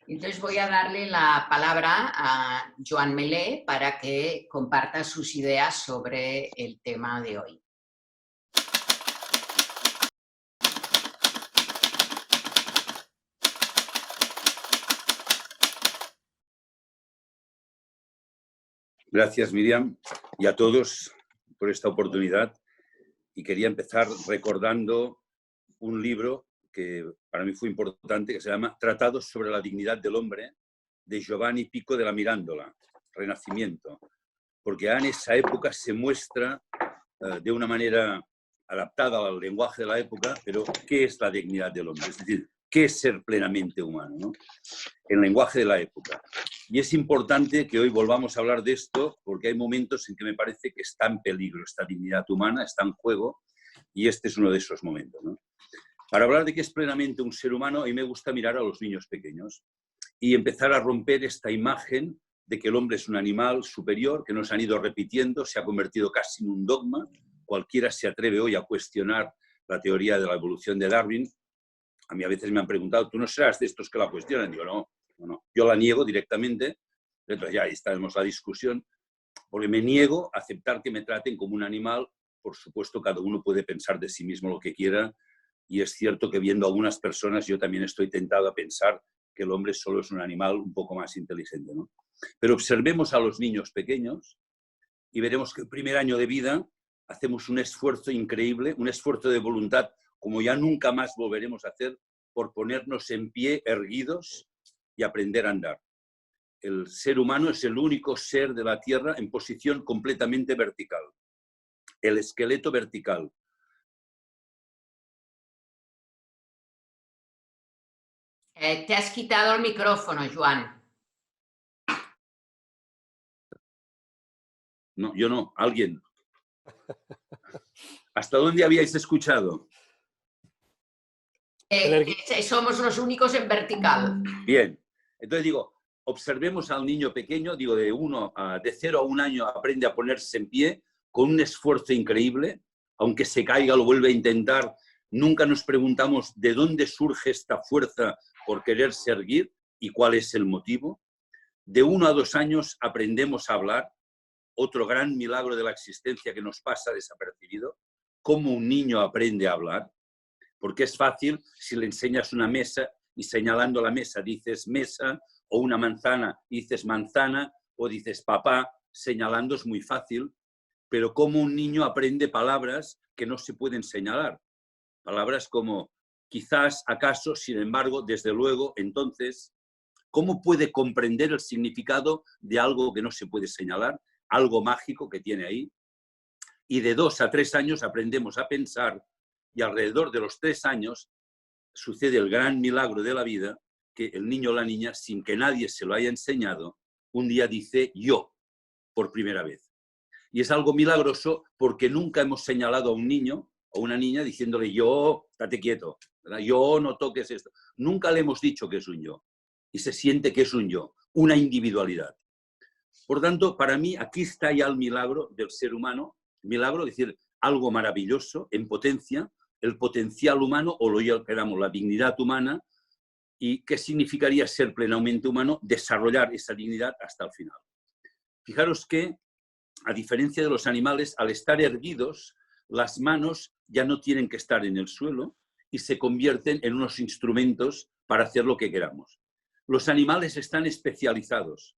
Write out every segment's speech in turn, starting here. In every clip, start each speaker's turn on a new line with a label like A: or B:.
A: Entonces voy a darle la palabra a Joan Melé para que comparta sus ideas sobre el tema de hoy.
B: Gracias, Miriam, y a todos por esta oportunidad. Y quería empezar recordando un libro que para mí fue importante, que se llama Tratados sobre la dignidad del hombre, de Giovanni Pico della Mirandola, Renacimiento, porque en esa época se muestra de una manera adaptada al lenguaje de la época, pero ¿qué es la dignidad del hombre? Es decir, ¿qué es ser plenamente humano, ¿no? El lenguaje de la época. Y es importante que hoy volvamos a hablar de esto, porque hay momentos en que me parece que está en peligro esta dignidad humana, está en juego, y este es uno de esos momentos, ¿no? Para hablar de qué es plenamente un ser humano, a mí me gusta mirar a los niños pequeños y empezar a romper esta imagen de que el hombre es un animal superior, que nos han ido repitiendo, se ha convertido casi en un dogma. Cualquiera se atreve hoy a cuestionar la teoría de la evolución de Darwin. A mí a veces me han preguntado, ¿tú no serás de estos que la cuestionan? Digo, no. Yo la niego directamente. Entonces ya ahí estaremos la discusión, porque me niego a aceptar que me traten como un animal. Por supuesto, cada uno puede pensar de sí mismo lo que quiera, y es cierto que viendo a algunas personas yo también estoy tentado a pensar que el hombre solo es un animal un poco más inteligente, ¿no? Pero observemos a los niños pequeños y veremos que el primer año de vida hacemos un esfuerzo increíble, un esfuerzo de voluntad como ya nunca más volveremos a hacer, por ponernos en pie, erguidos, y aprender a andar. El ser humano es el único ser de la Tierra en posición completamente vertical. El esqueleto vertical.
A: Te has quitado el micrófono, Joan.
B: No, yo no, alguien. ¿Hasta dónde habíais escuchado?
A: Somos los únicos en vertical.
B: Bien, entonces digo, observemos al niño pequeño, digo, de 0 a 1 año aprende a ponerse en pie con un esfuerzo increíble, aunque se caiga lo vuelve a intentar. Nunca nos preguntamos de dónde surge esta fuerza por querer erguir y cuál es el motivo. De 1 a 2 años aprendemos a hablar, otro gran milagro de la existencia que nos pasa desapercibido. ¿Cómo un niño aprende a hablar? Porque es fácil si le enseñas una mesa y señalando la mesa dices mesa, o una manzana dices manzana, o dices papá, señalando es muy fácil, pero ¿cómo un niño aprende palabras que no se pueden señalar? Palabras como quizás, acaso, sin embargo, desde luego, entonces. ¿Cómo puede comprender el significado de algo que no se puede señalar? Algo mágico que tiene ahí. Y de 2 a 3 años aprendemos a pensar, y alrededor de los 3 años sucede el gran milagro de la vida, que el niño o la niña, sin que nadie se lo haya enseñado, un día dice yo, por primera vez. Y es algo milagroso porque nunca hemos señalado a un niño o una niña diciéndole yo, estate quieto, ¿verdad? Yo no toques esto. Nunca le hemos dicho que es un yo. Y se siente que es un yo, una individualidad. Por tanto, para mí aquí está ya el milagro del ser humano, milagro, es decir, algo maravilloso en potencia, el potencial humano, o lo que llamamos la dignidad humana. ¿Y qué significaría ser plenamente humano? Desarrollar esa dignidad hasta el final. Fijaros que, a diferencia de los animales, al estar erguidos, las manos ya no tienen que estar en el suelo y se convierten en unos instrumentos para hacer lo que queramos. Los animales están especializados.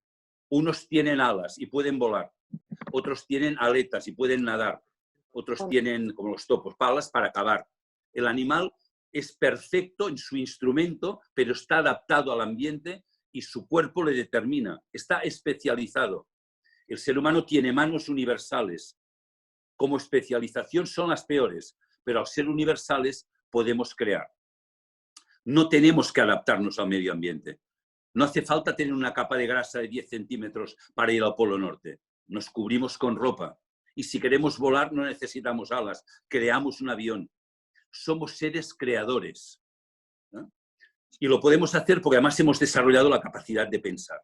B: Unos tienen alas y pueden volar, otros tienen aletas y pueden nadar, otros tienen, como los topos, palas para cavar. El animal es perfecto en su instrumento, pero está adaptado al ambiente y su cuerpo le determina, está especializado. El ser humano tiene manos universales. Como especialización son las peores, pero al ser universales podemos crear. No tenemos que adaptarnos al medio ambiente. No hace falta tener una capa de grasa de 10 centímetros para ir al Polo Norte. Nos cubrimos con ropa. Y si queremos volar no necesitamos alas. Creamos un avión. Somos seres creadores, ¿no? Y lo podemos hacer porque además hemos desarrollado la capacidad de pensar,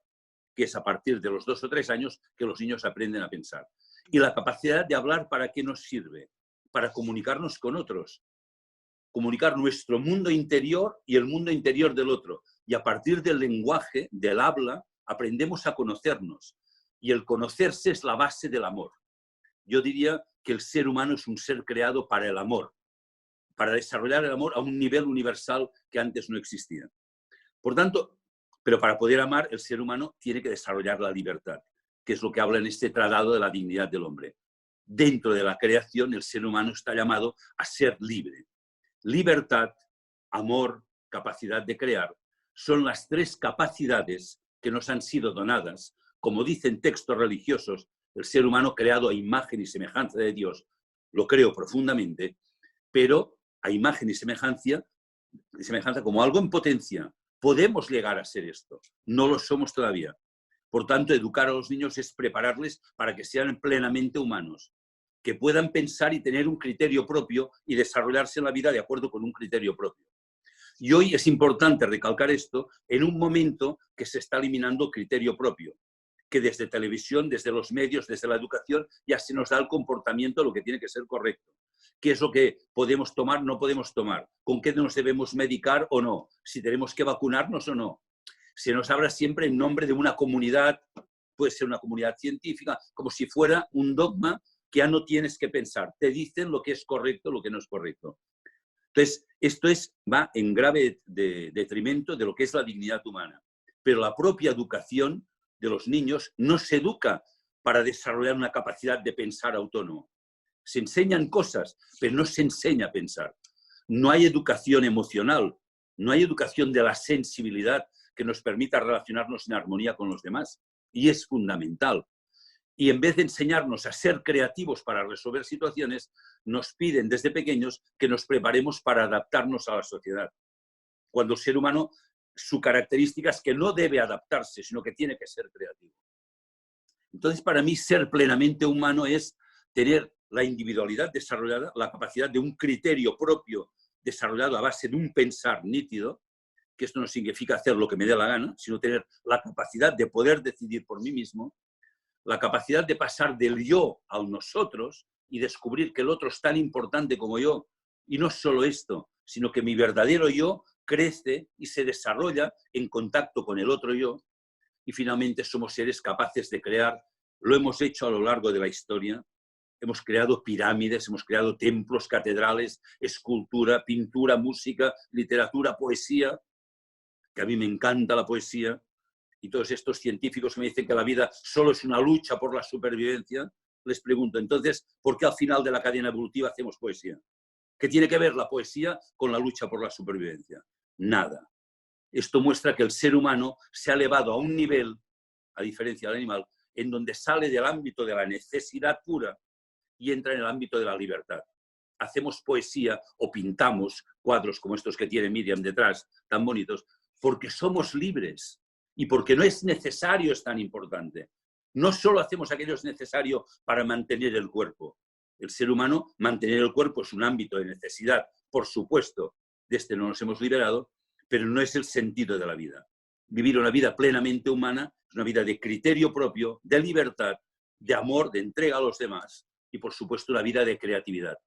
B: que es a partir de los 2 o 3 años que los niños aprenden a pensar. Y la capacidad de hablar, ¿para qué nos sirve? Para comunicarnos con otros. Comunicar nuestro mundo interior y el mundo interior del otro. y a partir del lenguaje, del habla, aprendemos a conocernos. Y el conocerse es la base del amor. Yo diría que el ser humano es un ser creado para el amor, para desarrollar el amor a un nivel universal que antes no existía. Por tanto, pero para poder amar, el ser humano tiene que desarrollar la libertad, que es lo que habla en este tratado de la dignidad del hombre. Dentro de la creación, el ser humano está llamado a ser libre. Libertad, amor, capacidad de crear, son las tres capacidades que nos han sido donadas. Como dicen textos religiosos, el ser humano creado a imagen y semejanza de Dios, lo creo profundamente, pero a imagen y semejanza como algo en potencia. Podemos llegar a ser esto, no lo somos todavía. Por tanto, educar a los niños es prepararles para que sean plenamente humanos, que puedan pensar y tener un criterio propio y desarrollarse en la vida de acuerdo con un criterio propio. Y hoy es importante recalcar esto en un momento que se está eliminando el criterio propio, que desde televisión, desde los medios, desde la educación, ya se nos da el comportamiento de lo que tiene que ser correcto. ¿Qué es lo que podemos tomar, no podemos tomar? ¿Con qué nos debemos medicar o no? Si tenemos que vacunarnos o no. Se nos habla siempre en nombre de una comunidad, puede ser una comunidad científica, como si fuera un dogma que ya no tienes que pensar. Te dicen lo que es correcto, lo que no es correcto. Entonces, esto va en grave detrimento de lo que es la dignidad humana. Pero la propia educación de los niños no se educa para desarrollar una capacidad de pensar autónomo. Se enseñan cosas, pero no se enseña a pensar. No hay educación emocional, no hay educación de la sensibilidad que nos permita relacionarnos en armonía con los demás. Y es fundamental. Y en vez de enseñarnos a ser creativos para resolver situaciones, nos piden desde pequeños que nos preparemos para adaptarnos a la sociedad. Cuando el ser humano, su característica es que no debe adaptarse, sino que tiene que ser creativo. Entonces, para mí, ser plenamente humano es tener la individualidad desarrollada, la capacidad de un criterio propio desarrollado a base de un pensar nítido, que esto no significa hacer lo que me dé la gana, sino tener la capacidad de poder decidir por mí mismo, la capacidad de pasar del yo al nosotros y descubrir que el otro es tan importante como yo. Y no solo esto, sino que mi verdadero yo crece y se desarrolla en contacto con el otro yo. Y finalmente somos seres capaces de crear, lo hemos hecho a lo largo de la historia, hemos creado pirámides, hemos creado templos, catedrales, escultura, pintura, música, literatura, poesía, que a mí me encanta la poesía, y todos estos científicos que me dicen que la vida solo es una lucha por la supervivencia, les pregunto, entonces, ¿por qué al final de la cadena evolutiva hacemos poesía? ¿Qué tiene que ver la poesía con la lucha por la supervivencia? Nada. Esto muestra que el ser humano se ha elevado a un nivel, a diferencia del animal, en donde sale del ámbito de la necesidad pura y entra en el ámbito de la libertad. Hacemos poesía o pintamos cuadros como estos que tiene Miriam detrás, tan bonitos, porque somos libres y porque no es necesario, es tan importante. No solo hacemos aquello que es necesario para mantener el cuerpo. El ser humano, mantener el cuerpo es un ámbito de necesidad, por supuesto, de este no nos hemos liberado, pero no es el sentido de la vida. Vivir una vida plenamente humana es una vida de criterio propio, de libertad, de amor, de entrega a los demás y, por supuesto, una vida de creatividad.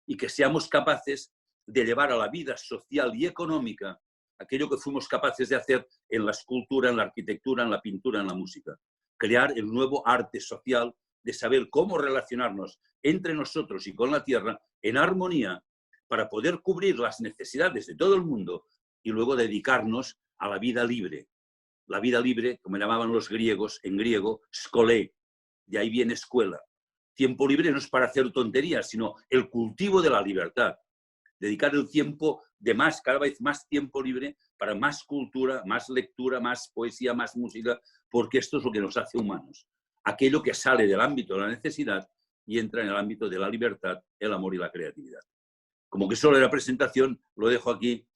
B: Y que seamos capaces de llevar a la vida social y económica aquello que fuimos capaces de hacer en la escultura, en la arquitectura, en la pintura, en la música. Crear el nuevo arte social de saber cómo relacionarnos entre nosotros y con la tierra en armonía para poder cubrir las necesidades de todo el mundo y luego dedicarnos a la vida libre. La vida libre, como llamaban los griegos, en griego, skolé, de ahí viene escuela. Tiempo libre no es para hacer tonterías, sino el cultivo de la libertad. Dedicar el tiempo de más, cada vez más tiempo libre para más cultura, más lectura, más poesía, más música, porque esto es lo que nos hace humanos. Aquello que sale del ámbito de la necesidad y entra en el ámbito de la libertad, el amor y la creatividad. Como que solo era presentación, lo dejo aquí